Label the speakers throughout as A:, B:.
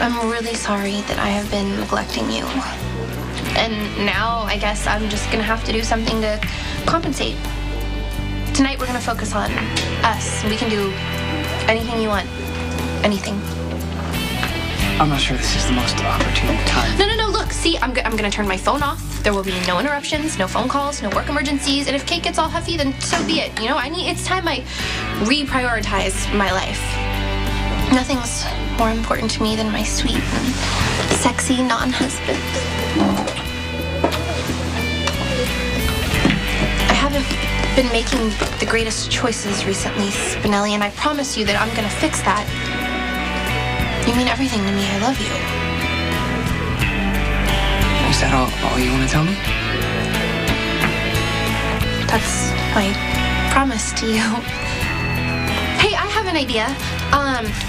A: I'm really sorry that I have been neglecting you. And now I guess I'm just gonna have to do something to compensate. Tonight we're gonna focus on us. We can do anything you want. Anything.
B: I'm not sure this is the most opportune time.
A: No, look, see, I'm gonna turn my phone off. There will be no interruptions, no phone calls, no work emergencies, and if Kate gets all huffy, then so be it. You know, it's time I reprioritize my life. Nothing's more important to me than my sweet and sexy non-husband. I haven't been making the greatest choices recently, Spinelli, and I promise you that I'm gonna fix that. You mean everything to me. I love you.
B: Is that all you want to tell me?
A: That's my promise to you. Hey, I have an idea.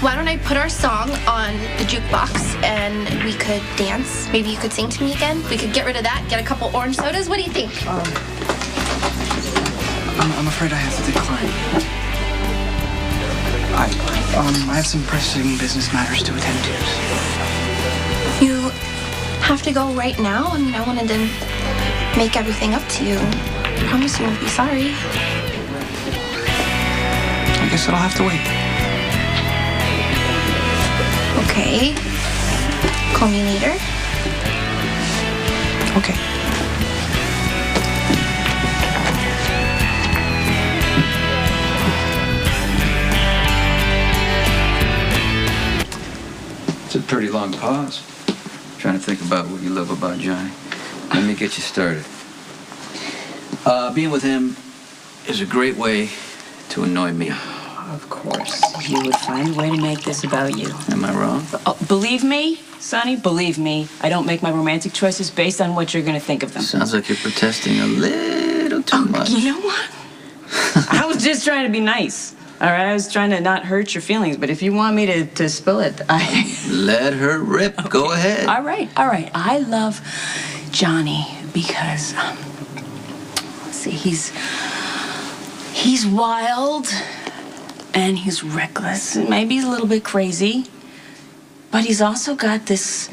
A: Why don't I put our song on the jukebox and we could dance? Maybe you could sing to me again? We could get rid of that, get a couple orange sodas. What do you think?
B: I'm afraid I have to decline. I have some pressing business matters to attend to.
A: You have to go right now? I mean, I wanted to make everything up to you. I promise you won't be sorry.
B: I guess it'll have to wait.
A: Okay. Call me later.
B: Okay.
C: It's a pretty long pause. Trying to think about what you love about Johnny. Let me get you started. Being with him is a great way to annoy me.
D: Of course. You would find a way to make this about you.
C: Am I wrong?
D: Oh, believe me, Sonny, believe me, I don't make my romantic choices based on what you're going to think of them.
C: Sounds like you're protesting a little too much.
D: You know what? I was just trying to be nice. All right, I was trying to not hurt your feelings, but if you want me to spill it,
C: Let her rip. Okay. Go ahead.
D: All right. I love Johnny because, let's see, he's wild and he's reckless. Maybe he's a little bit crazy, but he's also got this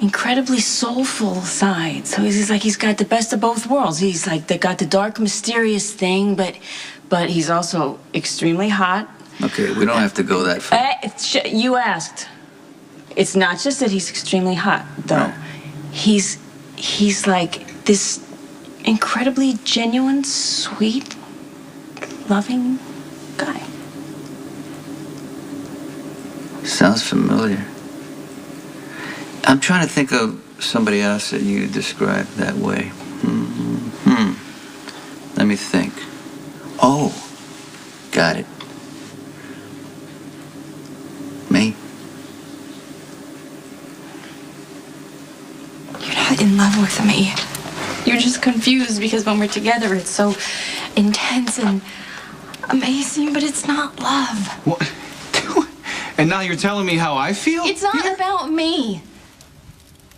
D: incredibly soulful side. So he's got the best of both worlds. He's like got the dark, mysterious thing, but he's also extremely hot.
C: Okay, we don't have to go that far.
D: You asked. It's not just that he's extremely hot, though.
C: No.
D: He's like this incredibly genuine, sweet, loving guy.
C: Sounds familiar. I'm trying to think of somebody else that you describe that way. Let me think. Oh, got it. Me?
A: You're not in love with me. You're just confused because when we're together, it's so intense and amazing, but it's not love.
B: What? And now you're telling me how I feel?
A: It's not about me.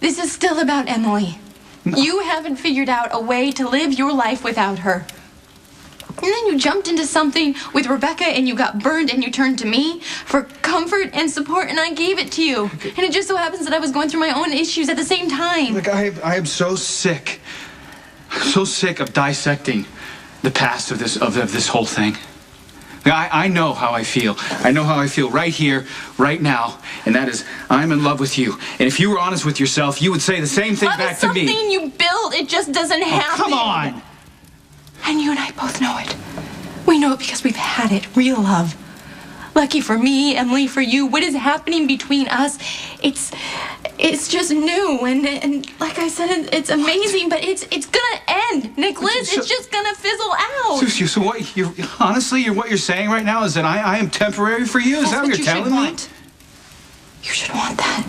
A: This is still about Emily.
B: No.
A: You haven't figured out a way to live your life without her. And then you jumped into something with Rebecca and you got burned and you turned to me for comfort and support and I gave it to you. Okay. And it just so happens that I was going through my own issues at the same time.
B: Look, I am so sick. So sick of dissecting the past of this whole thing. I know how I feel. I know how I feel right here, right now, and that is I'm in love with you. And if you were honest with yourself, you would say the same thing back to me.
A: Love is something you build. It just doesn't happen.
B: Come on.
A: And you and I both know it. We know it because we've had it. Real love. Lucky for me, Emily, for you, what is happening between us, it's just new. And like I said, it's amazing, but it's gonna end. Nicholas, it's just gonna fizzle out.
B: So what what you're saying right now is that I am temporary for you? Is that what you're telling me?
A: You should want that.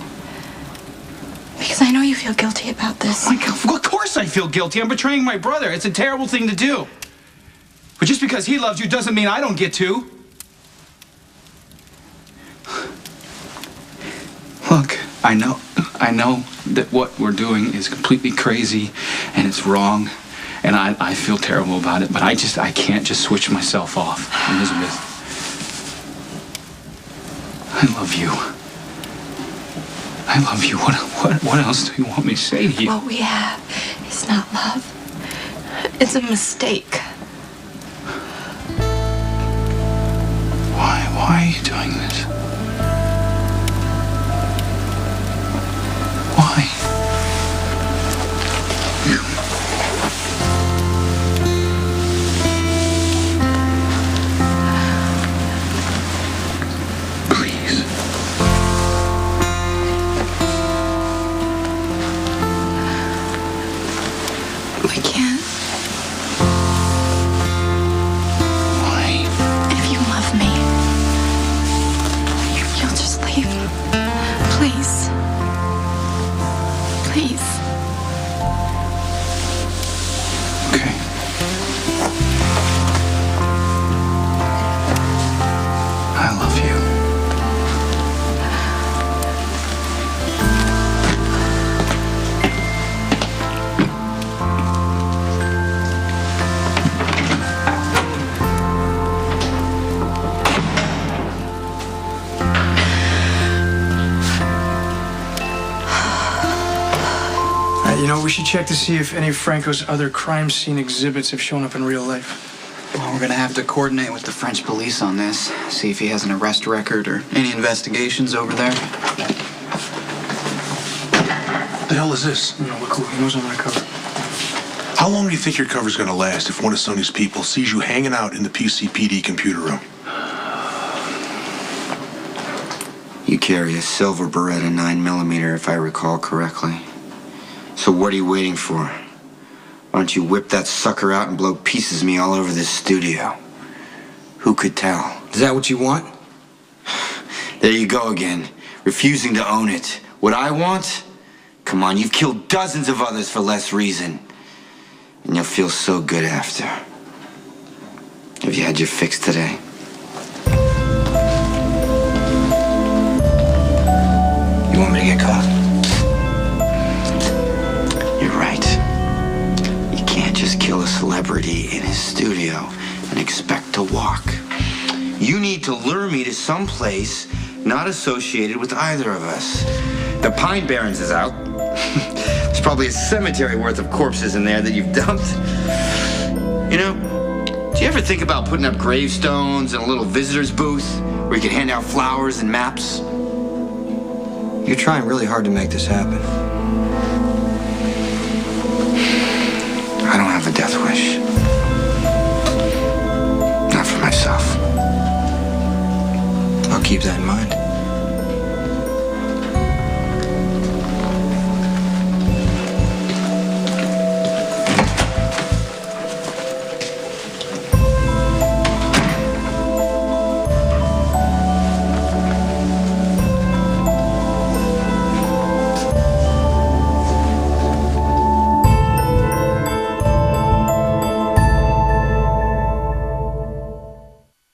A: Because I know you feel guilty about this.
B: Oh my God, of course I feel guilty. I'm betraying my brother. It's a terrible thing to do. But just because he loves you doesn't mean I don't get to. Look, I know that what we're doing is completely crazy and it's wrong and I feel terrible about it, but I can't just switch myself off. Elizabeth, I love you. I love you. What else do you want me to say to you?
A: What we have is not love. It's a mistake.
B: Why are you doing this? Why? Please.
A: I can't.
B: Why?
A: If you love me, you'll just leave. Please. Please.
B: Okay. I love you.
E: You know, we should check to see if any of Franco's other crime scene exhibits have shown up in real life.
F: Well, we're gonna have to coordinate with the French police on this. See if he has an arrest record or any investigations over there.
G: The hell is this?
E: No, look who he knows I'm gonna cover.
G: How long do you think your cover's gonna last if one of Sonny's people sees you hanging out in the PCPD computer room?
H: You carry a silver Beretta 9mm, if I recall correctly. So what are you waiting for? Why don't you whip that sucker out and blow pieces of me all over this studio? Who could tell?
I: Is that what you want?
H: There you go again, refusing to own it. What I want? Come on, you've killed dozens of others for less reason. And you'll feel so good after. Have you had your fix today?
I: You want me to get caught?
H: You're right. You can't just kill a celebrity in his studio and expect to walk. You need to lure me to some place not associated with either of us. The Pine Barrens is out. There's probably a cemetery worth of corpses in there that you've dumped. You know, do you ever think about putting up gravestones and a little visitor's booth where you can hand out flowers and maps?
I: You're trying really hard to make this happen.
H: I don't have a death wish. Not for myself.
I: I'll keep that in mind.